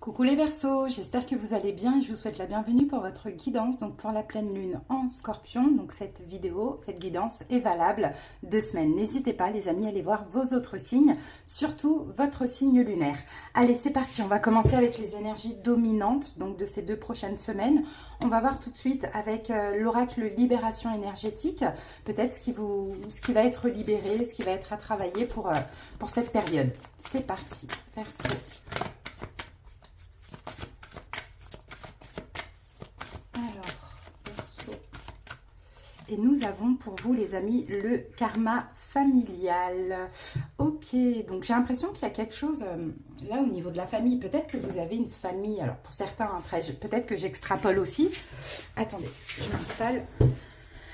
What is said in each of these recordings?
Coucou les Verseaux, j'espère que vous allez bien et je vous souhaite la bienvenue pour votre guidance, donc pour la pleine lune en Scorpion. Donc cette vidéo, cette guidance est valable 2 semaines. N'hésitez pas les amis à aller voir vos autres signes, surtout votre signe lunaire. Allez, c'est parti, on va commencer avec les énergies dominantes donc de ces 2 prochaines semaines. On va voir tout de suite avec l'oracle libération énergétique, peut-être ce qui va être libéré, ce qui va être à travailler pour cette période. C'est parti, Verseau. Et nous avons pour vous, les amis, le karma familial. Ok, donc j'ai l'impression qu'il y a quelque chose là au niveau de la famille. Peut-être que vous avez une famille. Alors pour certains, après, peut-être que j'extrapole aussi. Attendez, je m'installe.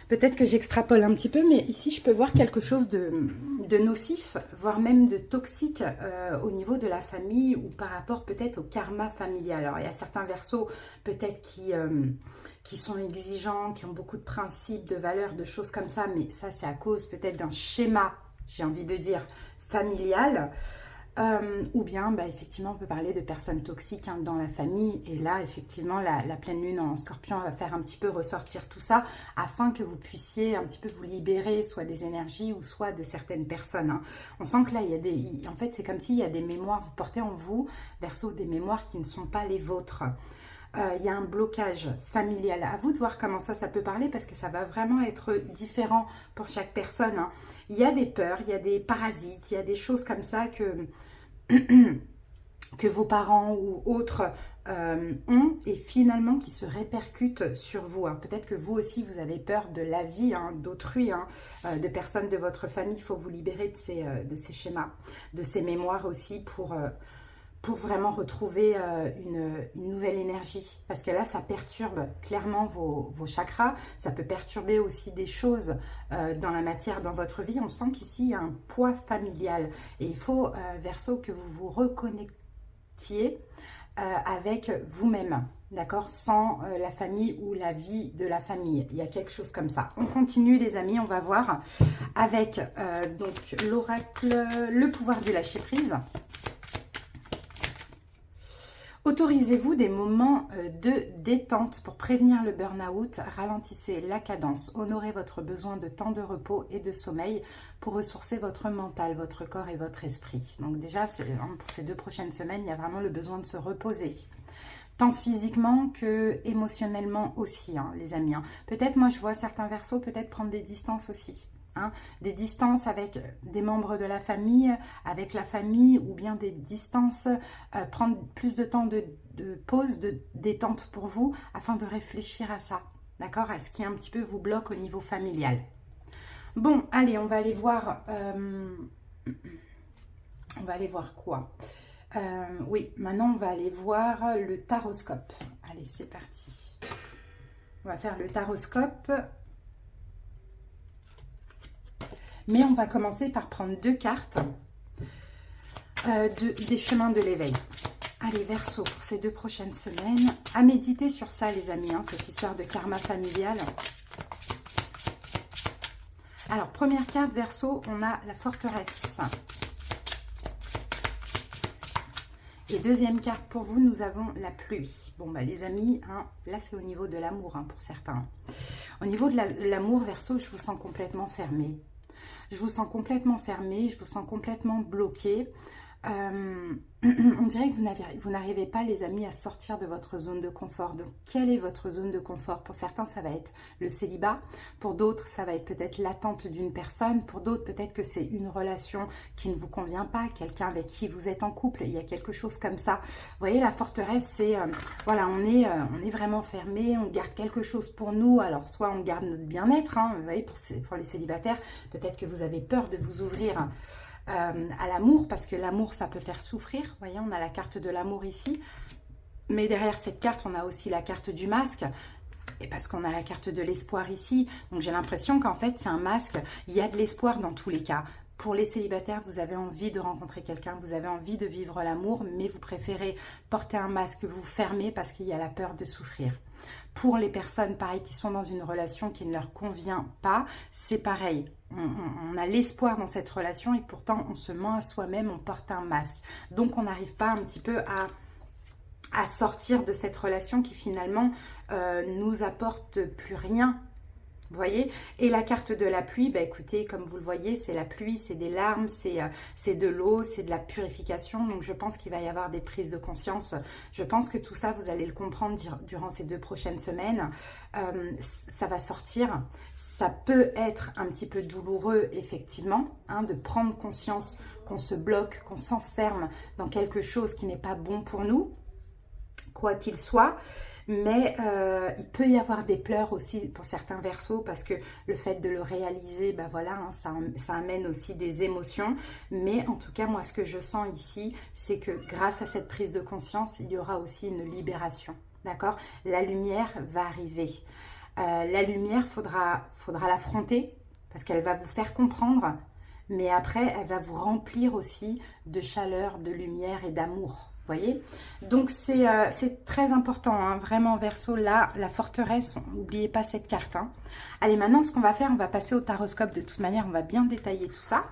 Peut-être que j'extrapole un petit peu, mais ici je peux voir quelque chose de nocif, voire même de toxique au niveau de la famille ou par rapport peut-être au karma familial. Alors il y a certains Verseaux peut-être qui sont exigeants, qui ont beaucoup de principes, de valeurs, de choses comme ça, mais ça c'est à cause peut-être d'un schéma, j'ai envie de dire, familial. Ou bien, effectivement, on peut parler de personnes toxiques dans la famille. Et là, effectivement, la pleine lune en Scorpion va faire un petit peu ressortir tout ça afin que vous puissiez un petit peu vous libérer soit des énergies ou soit de certaines personnes. On sent que là, il y a des... En fait, c'est comme s'il y a des mémoires, vous portez en vous, Verseau, des mémoires qui ne sont pas les vôtres. Il y a un blocage familial. À vous de voir comment ça peut parler parce que ça va vraiment être différent pour chaque personne. Il y a des peurs, il y a des parasites, il y a des choses comme ça que vos parents ou autres ont et finalement qui se répercutent sur vous. Peut-être que vous aussi, vous avez peur de la vie d'autrui, de personnes de votre famille. Il faut vous libérer de ces schémas, de ces mémoires aussi pour vraiment retrouver une nouvelle énergie. Parce que là, ça perturbe clairement vos chakras. Ça peut perturber aussi des choses dans la matière, dans votre vie. On sent qu'ici, il y a un poids familial. Et il faut, Verseau, que vous vous reconnectiez avec vous-même. D'accord, sans la famille ou la vie de la famille. Il y a quelque chose comme ça. On continue les amis, on va voir avec donc l'oracle, le pouvoir du lâcher prise. Autorisez-vous des moments de détente pour prévenir le burn-out, ralentissez la cadence, honorez votre besoin de temps de repos et de sommeil pour ressourcer votre mental, votre corps et votre esprit. Donc déjà, pour ces 2 prochaines semaines, il y a vraiment le besoin de se reposer. Tant physiquement que émotionnellement aussi, les amis. Peut-être, moi je vois certains Verseaux peut-être prendre des distances aussi. Des distances avec des membres de la famille, avec la famille, ou bien des distances, prendre plus de temps de pause, de détente pour vous, afin de réfléchir à ça, d'accord, à ce qui un petit peu vous bloque au niveau familial. Bon, allez, on va aller voir, quoi? Oui, maintenant on va aller voir le taroscope. Allez, c'est parti. On va faire le taroscope. Mais on va commencer par prendre 2 cartes des chemins de l'éveil. Allez, Verseau, pour ces 2 prochaines semaines, à méditer sur ça, les amis, cette histoire de karma familial. Alors, première carte, Verseau, on a la forteresse. Et deuxième carte pour vous, nous avons la pluie. Bon, les amis, là, c'est au niveau de l'amour pour certains. Au niveau de l'amour, Verseau, je vous sens complètement fermé. Je vous sens complètement fermé, je vous sens complètement bloqué. On dirait que vous n'arrivez pas, les amis, à sortir de votre zone de confort. Donc, quelle est votre zone de confort? Pour certains, ça va être le célibat. Pour d'autres, ça va être peut-être l'attente d'une personne. Pour d'autres, peut-être que c'est une relation qui ne vous convient pas, quelqu'un avec qui vous êtes en couple. Il y a quelque chose comme ça. Vous voyez, la forteresse, c'est, voilà, on est vraiment fermé, on garde quelque chose pour nous. Alors, soit on garde notre bien-être, vous voyez, pour les célibataires, peut-être que vous avez peur de vous ouvrir à l'amour, parce que l'amour, ça peut faire souffrir. Vous voyez, on a la carte de l'amour ici. Mais derrière cette carte, on a aussi la carte du masque. Et parce qu'on a la carte de l'espoir ici. Donc, j'ai l'impression qu'en fait, c'est un masque. Il y a de l'espoir dans tous les cas. Pour les célibataires, vous avez envie de rencontrer quelqu'un, vous avez envie de vivre l'amour, mais vous préférez porter un masque, vous fermer parce qu'il y a la peur de souffrir. Pour les personnes, pareil, qui sont dans une relation qui ne leur convient pas, c'est pareil. On a l'espoir dans cette relation et pourtant, on se ment à soi-même, on porte un masque. Donc, on n'arrive pas un petit peu à sortir de cette relation qui finalement nous apporte plus rien. Vous voyez? Et la carte de la pluie, bah écoutez, comme vous le voyez, c'est la pluie, c'est des larmes, c'est de l'eau, c'est de la purification. Donc je pense qu'il va y avoir des prises de conscience. Je pense que tout ça, vous allez le comprendre durant ces 2 prochaines semaines. Ça va sortir. Ça peut être un petit peu douloureux, effectivement, hein, de prendre conscience qu'on se bloque, qu'on s'enferme dans quelque chose qui n'est pas bon pour nous, quoi qu'il soit. Mais il peut y avoir des pleurs aussi pour certains Verseaux parce que le fait de le réaliser, ben voilà, hein, ça amène aussi des émotions. Mais en tout cas, moi, ce que je sens ici, c'est que grâce à cette prise de conscience, il y aura aussi une libération. D'accord? La lumière va arriver. La lumière, faudra l'affronter parce qu'elle va vous faire comprendre. Mais après, elle va vous remplir aussi de chaleur, de lumière et d'amour. Voyez, donc c'est très important, hein, vraiment Verseau, là, la forteresse, n'oubliez pas cette carte. Hein. Allez, maintenant, ce qu'on va faire, on va passer au taroscope. De toute manière, on va bien détailler tout ça.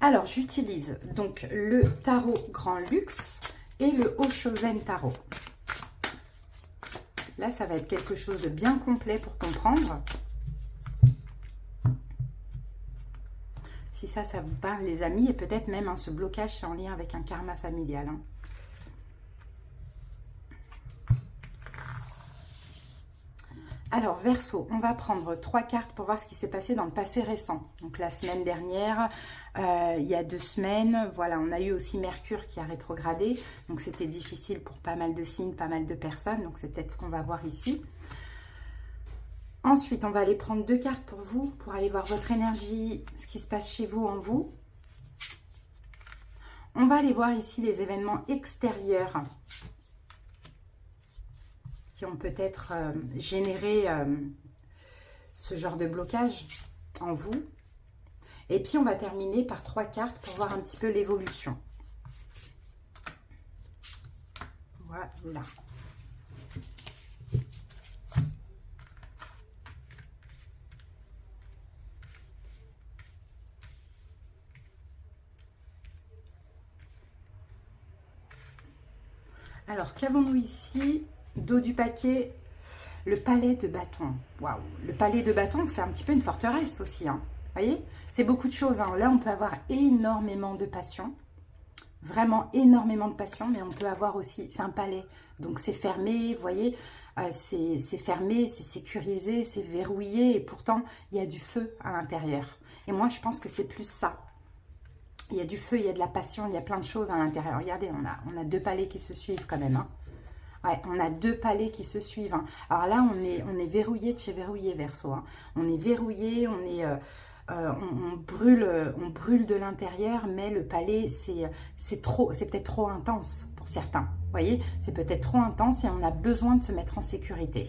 Alors, j'utilise donc le tarot Grand Luxe et le Oshozen Tarot. Là, ça va être quelque chose de bien complet pour comprendre. Si ça vous parle, les amis, et peut-être même ce blocage, c'est en lien avec un karma familial. Hein. Alors, Verseau, on va prendre 3 cartes pour voir ce qui s'est passé dans le passé récent. Donc, la semaine dernière, il y a 2 semaines, voilà, on a eu aussi Mercure qui a rétrogradé. Donc, c'était difficile pour pas mal de signes, pas mal de personnes. Donc, c'est peut-être ce qu'on va voir ici. Ensuite, on va aller prendre 2 cartes pour vous, pour aller voir votre énergie, ce qui se passe chez vous, en vous. On va aller voir ici les événements extérieurs qui ont peut-être généré ce genre de blocage en vous. Et puis, on va terminer par 3 cartes pour voir un petit peu l'évolution. Voilà. Alors, qu'avons-nous ici? Dos du paquet, le palais de bâton. Waouh! Le palais de bâton, c'est un petit peu une forteresse aussi. Hein. Vous voyez? C'est beaucoup de choses. Hein. Là, on peut avoir énormément de passion. Vraiment énormément de passion, mais on peut avoir aussi... C'est un palais, donc c'est fermé, vous voyez? C'est fermé, c'est sécurisé, c'est verrouillé. Et pourtant, il y a du feu à l'intérieur. Et moi, je pense que c'est plus ça. Il y a du feu, il y a de la passion, il y a plein de choses à l'intérieur. Regardez, on a 2 palais qui se suivent quand même. Hein. Ouais, on a 2 palais qui se suivent. Hein. Alors là, on est verrouillé de chez verrouillé, Verseau. Hein. On est verrouillé, on brûle de l'intérieur, mais le palais, c'est peut-être trop intense pour certains. Vous voyez, c'est peut-être trop intense et on a besoin de se mettre en sécurité.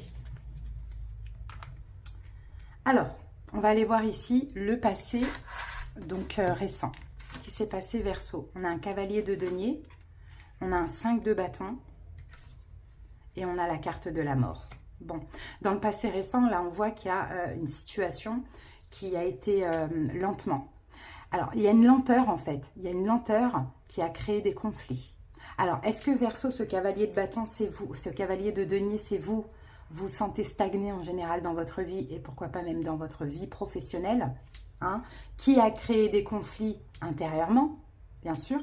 Alors, on va aller voir ici le passé donc récent. Ce qui s'est passé, Verseau. On a un cavalier de denier, on a un 5 de bâton et on a la carte de la mort. Bon, dans le passé récent, là, on voit qu'il y a une situation qui a été lentement. Alors, il y a une lenteur, en fait. Il y a une lenteur qui a créé des conflits. Alors, est-ce que, Verseau, ce cavalier de bâton, c'est vous? Ce cavalier de denier, c'est vous? Vous vous sentez stagné en général dans votre vie et pourquoi pas même dans votre vie professionnelle? Hein, qui a créé des conflits intérieurement, bien sûr,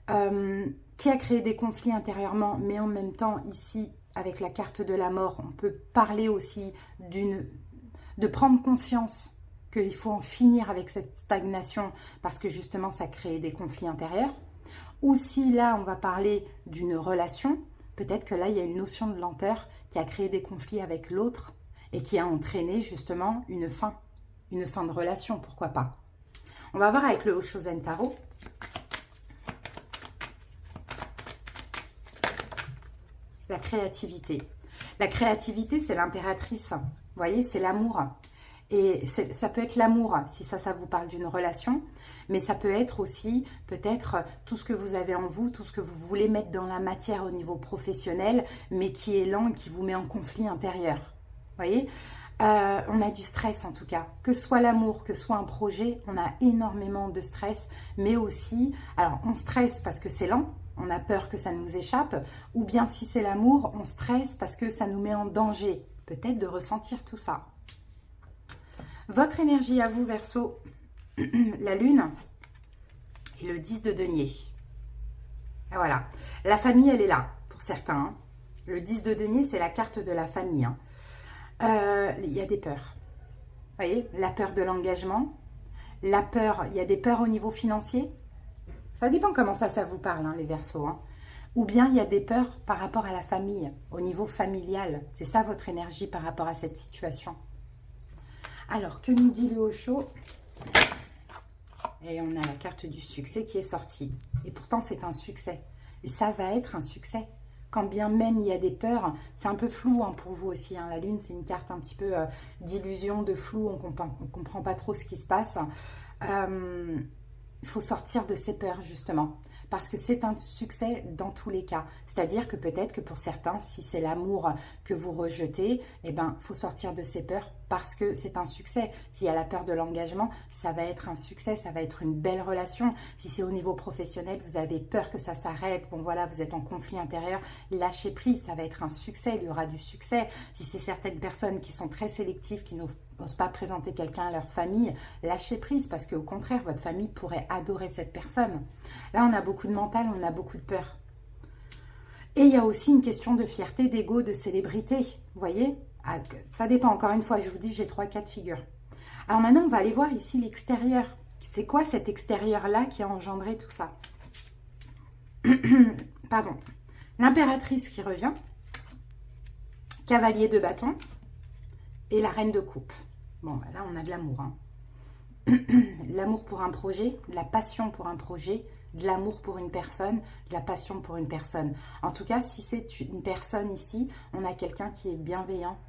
qui a créé des conflits intérieurement, mais en même temps, ici, avec la carte de la mort, on peut parler aussi de prendre conscience qu'il faut en finir avec cette stagnation parce que justement, ça crée des conflits intérieurs. Ou si là, on va parler d'une relation, peut-être que là, il y a une notion de lenteur qui a créé des conflits avec l'autre et qui a entraîné justement une fin de relation, pourquoi pas. On va voir avec le Oshozen Tarot. La créativité. La créativité, c'est l'impératrice. Vous voyez, c'est l'amour. Et ça peut être l'amour, si ça vous parle d'une relation, mais ça peut être aussi peut-être tout ce que vous avez en vous, tout ce que vous voulez mettre dans la matière au niveau professionnel, mais qui est lent et qui vous met en conflit intérieur. Vous voyez, on a du stress en tout cas, que ce soit l'amour, que ce soit un projet, on a énormément de stress, mais aussi, alors on stresse parce que c'est lent, on a peur que ça nous échappe, ou bien si c'est l'amour, on stresse parce que ça nous met en danger, peut-être de ressentir tout ça. Votre énergie à vous, Verseau, la lune et le 10 de denier. Et voilà, la famille, elle est là, pour certains. Hein. Le 10 de denier, c'est la carte de la famille. Hein. Il y a des peurs. Vous voyez, la peur de l'engagement, la peur, il y a des peurs au niveau financier. Ça dépend comment ça vous parle, hein, les Verseaux. Hein. Ou bien il y a des peurs par rapport à la famille, au niveau familial. C'est ça votre énergie par rapport à cette situation. Alors, que nous dit le Osho? Et on a la carte du succès qui est sortie. Et pourtant, c'est un succès. Et ça va être un succès. Quand bien même il y a des peurs, c'est un peu flou hein, pour vous aussi. Hein. La lune, c'est une carte un petit peu d'illusion, de flou. On ne comprend pas trop ce qui se passe. Il faut sortir de ces peurs, justement. Parce que c'est un succès dans tous les cas. C'est-à-dire que peut-être que pour certains, si c'est l'amour que vous rejetez, eh ben, faut sortir de ces peurs parce que c'est un succès. S'il y a la peur de l'engagement, ça va être un succès, ça va être une belle relation. Si c'est au niveau professionnel, vous avez peur que ça s'arrête, bon voilà, vous êtes en conflit intérieur, lâchez prise, ça va être un succès, il y aura du succès. Si c'est certaines personnes qui sont très sélectives, qui n'osent pas présenter quelqu'un à leur famille, lâchez prise parce qu'au contraire, votre famille pourrait adorer cette personne. Là, on a beaucoup de mental, on a beaucoup de peur. Et il y a aussi une question de fierté, d'ego, de célébrité, vous voyez? Ça dépend, encore une fois, je vous dis, j'ai 3 cas de figure. Alors maintenant, on va aller voir ici l'extérieur. C'est quoi cet extérieur-là qui a engendré tout ça? Pardon. L'impératrice qui revient, cavalier de bâton et la reine de coupe. Bon, là, on a de l'amour. Hein. L'amour pour un projet, de la passion pour un projet, de l'amour pour une personne, de la passion pour une personne. En tout cas, si c'est une personne ici, on a quelqu'un qui est bienveillant,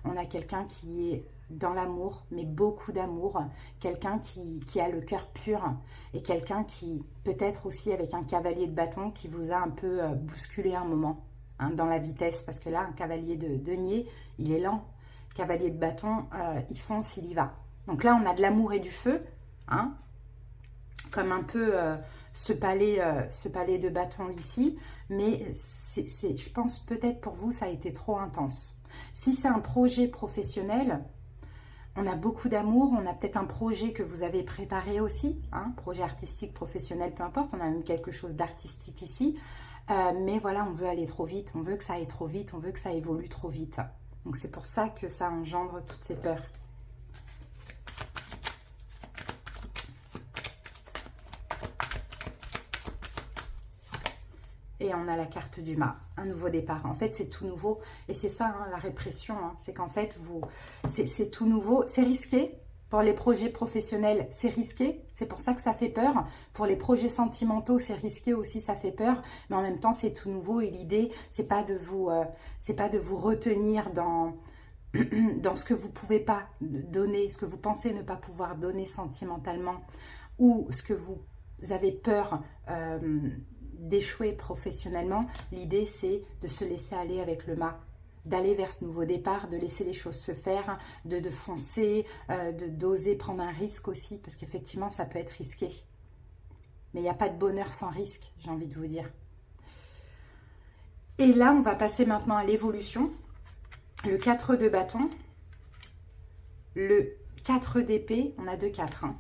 on a quelqu'un qui est dans l'amour, mais beaucoup d'amour, quelqu'un qui a le cœur pur et quelqu'un qui, peut-être aussi avec un cavalier de bâton, qui vous a un peu bousculé un moment hein, dans la vitesse, parce que là, un cavalier de denier, il est lent. Cavalier de bâton, il fonce, il y va. Donc là, on a de l'amour et du feu, hein, comme un peu ce palais de bâton ici, mais je pense peut-être pour vous, ça a été trop intense. Si c'est un projet professionnel, on a beaucoup d'amour, on a peut-être un projet que vous avez préparé aussi, hein, projet artistique, professionnel, peu importe, on a même quelque chose d'artistique ici, mais voilà, on veut aller trop vite, on veut que ça aille trop vite, on veut que ça évolue trop vite. Donc c'est pour ça que ça engendre toutes ces peurs. Et on a la carte du mât, un nouveau départ. En fait, c'est tout nouveau. Et c'est ça, hein, la répression. Hein. C'est qu'en fait, c'est tout nouveau. C'est risqué. Pour les projets professionnels, c'est risqué. C'est pour ça que ça fait peur. Pour les projets sentimentaux, c'est risqué aussi, ça fait peur. Mais en même temps, c'est tout nouveau. Et l'idée, c'est pas de vous retenir dans ce que vous ne pouvez pas donner, ce que vous pensez ne pas pouvoir donner sentimentalement, ou ce que vous avez peur d'échouer professionnellement. L'idée, c'est de se laisser aller avec le mât, d'aller vers ce nouveau départ, de laisser les choses se faire, de foncer, d'oser prendre un risque aussi, parce qu'effectivement, ça peut être risqué. Mais il n'y a pas de bonheur sans risque, j'ai envie de vous dire. Et là, on va passer maintenant à l'évolution. Le 4 de bâton, le 4 d'épée, on a 2 4, hein,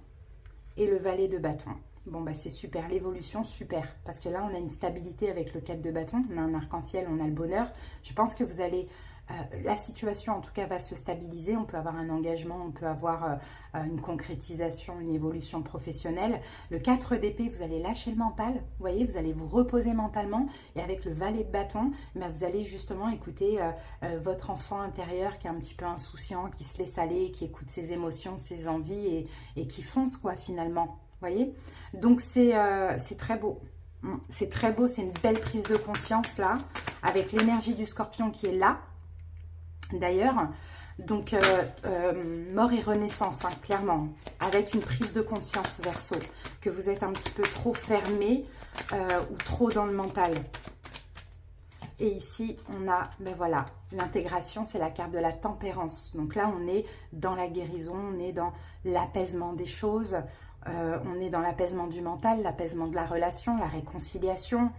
et le valet de bâton. Bon, bah c'est super, l'évolution, super. Parce que là, on a une stabilité avec le 4 de bâton. On a un arc-en-ciel, on a le bonheur. Je pense que vous allez... la situation, en tout cas, va se stabiliser. On peut avoir un engagement, on peut avoir une concrétisation, une évolution professionnelle. Le 4 d'épée, vous allez lâcher le mental. Vous voyez, vous allez vous reposer mentalement. Et avec le valet de bâton, bah, vous allez justement écouter votre enfant intérieur qui est un petit peu insouciant, qui se laisse aller, qui écoute ses émotions, ses envies et qui fonce, quoi, finalement. Vous voyez, donc c'est très beau. C'est très beau, c'est une belle prise de conscience là, avec l'énergie du scorpion qui est là. D'ailleurs, donc mort et renaissance, hein, clairement, avec une prise de conscience Verseau, que vous êtes un petit peu trop fermé ou trop dans le mental. Et ici, on a, ben voilà, l'intégration, c'est la carte de la tempérance. Donc là, on est dans la guérison, on est dans l'apaisement des choses. On est dans l'apaisement du mental, l'apaisement de la relation, la réconciliation.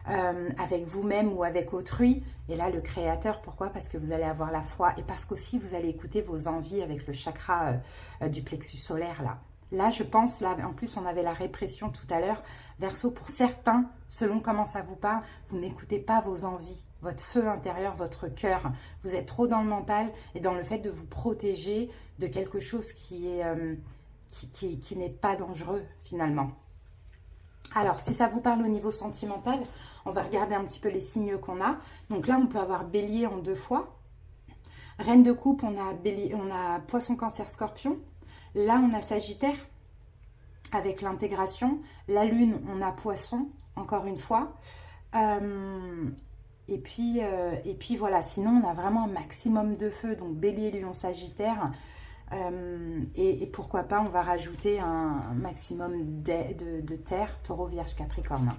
avec vous-même ou avec autrui. Et là, le créateur, pourquoi? Parce que vous allez avoir la foi et parce qu'aussi vous allez écouter vos envies avec le chakra du plexus solaire là. Là, je pense, là, en plus, on avait la répression tout à l'heure. Verseau, pour certains, selon comment ça vous parle, vous n'écoutez pas vos envies, votre feu intérieur, votre cœur. Vous êtes trop dans le mental et dans le fait de vous protéger de quelque chose qui n'est pas dangereux, finalement. Alors, si ça vous parle au niveau sentimental, on va regarder un petit peu les signes qu'on a. Donc là, on peut avoir Bélier en 2 fois. Reine de coupe, on a Poisson, Cancer, Scorpion. Là, on a Sagittaire avec l'intégration. La Lune, on a Poisson, encore une fois. Et puis voilà, sinon, on a vraiment un maximum de feu. Donc, Bélier, Lion, Sagittaire. Et pourquoi pas, on va rajouter un maximum de terre, Taureau, Vierge, Capricorne.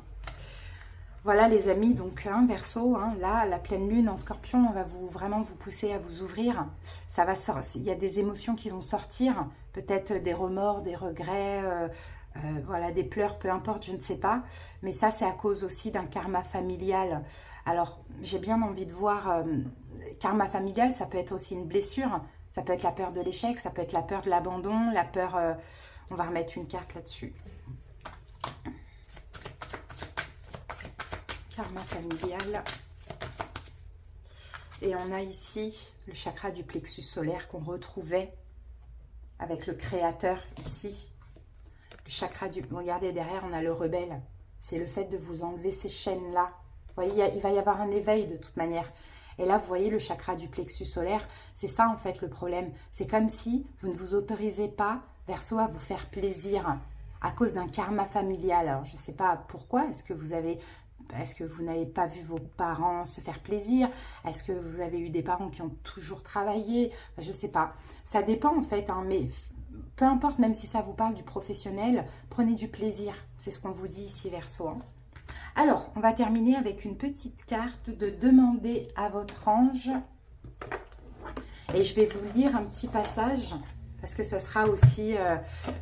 Voilà les amis, donc Verseau, là la pleine lune en Scorpion, on va vraiment vous pousser à vous ouvrir. Ça va sortir, il y a des émotions qui vont sortir, peut-être des remords, des regrets, voilà, des pleurs, peu importe, je ne sais pas. Mais ça, c'est à cause aussi d'un karma familial. Alors, j'ai bien envie de voir, karma familial, ça peut être aussi une blessure, ça peut être la peur de l'échec, ça peut être la peur de l'abandon, la peur... on va remettre une carte là-dessus. Karma familial. Et on a ici le chakra du plexus solaire qu'on retrouvait avec le créateur ici. Le chakra du... Regardez, derrière, on a le rebelle. C'est le fait de vous enlever ces chaînes-là. Vous voyez, il va y avoir un éveil de toute manière. Et là, vous voyez le chakra du plexus solaire. C'est ça, en fait, le problème. C'est comme si vous ne vous autorisez pas, Verseau, à vous faire plaisir à cause d'un karma familial. Alors, je ne sais pas pourquoi. Est-ce que vous n'avez pas vu vos parents se faire plaisir? Est-ce que vous avez eu des parents qui ont toujours travaillé? Je ne sais pas. Ça dépend en fait, mais peu importe, même si ça vous parle du professionnel, prenez du plaisir. C'est ce qu'on vous dit ici, Verseau. Alors, on va terminer avec une petite carte de demander à votre ange. Et je vais vous lire un petit passage, parce que ça sera aussi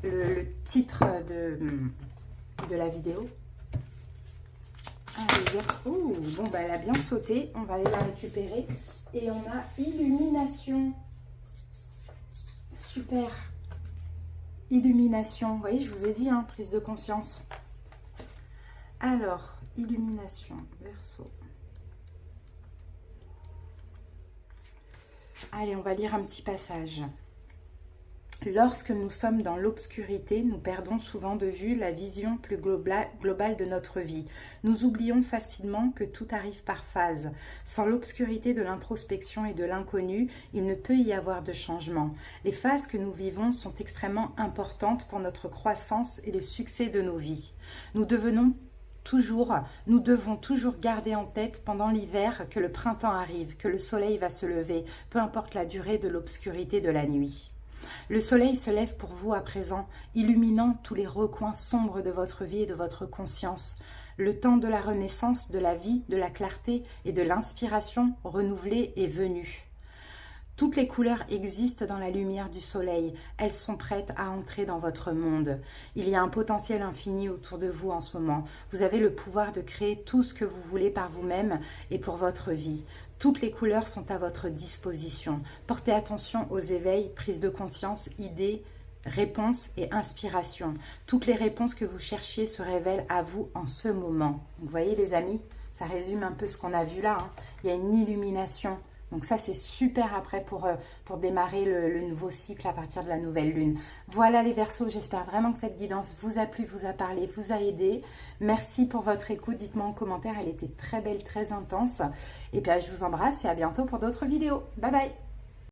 le titre de la vidéo. Oh, bon, bah, elle a bien sauté. On va aller la récupérer. Et on a illumination. Super. Illumination. Vous voyez, je vous ai dit, prise de conscience. Alors, illumination, Verseau. Allez, on va lire un petit passage. Lorsque nous sommes dans l'obscurité, nous perdons souvent de vue la vision plus globale de notre vie. Nous oublions facilement que tout arrive par phase. Sans l'obscurité de l'introspection et de l'inconnu, il ne peut y avoir de changement. Les phases que nous vivons sont extrêmement importantes pour notre croissance et le succès de nos vies. Nous devons toujours garder en tête pendant l'hiver que le printemps arrive, que le soleil va se lever, peu importe la durée de l'obscurité de la nuit. Le soleil se lève pour vous à présent, illuminant tous les recoins sombres de votre vie et de votre conscience. Le temps de la renaissance, de la vie, de la clarté et de l'inspiration renouvelée est venu. Toutes les couleurs existent dans la lumière du soleil. Elles sont prêtes à entrer dans votre monde. Il y a un potentiel infini autour de vous en ce moment. Vous avez le pouvoir de créer tout ce que vous voulez par vous-même et pour votre vie. Toutes les couleurs sont à votre disposition. Portez attention aux éveils, prise de conscience, idées, réponses et inspiration. Toutes les réponses que vous cherchiez se révèlent à vous en ce moment. Vous voyez les amis, ça résume un peu ce qu'on a vu là. Il y a une illumination. Donc ça, c'est super après pour démarrer le nouveau cycle à partir de la nouvelle lune. Voilà les Verseaux, j'espère vraiment que cette guidance vous a plu, vous a parlé, vous a aidé. Merci pour votre écoute, dites-moi en commentaire, elle était très belle, très intense. Et puis je vous embrasse et à bientôt pour d'autres vidéos. Bye bye.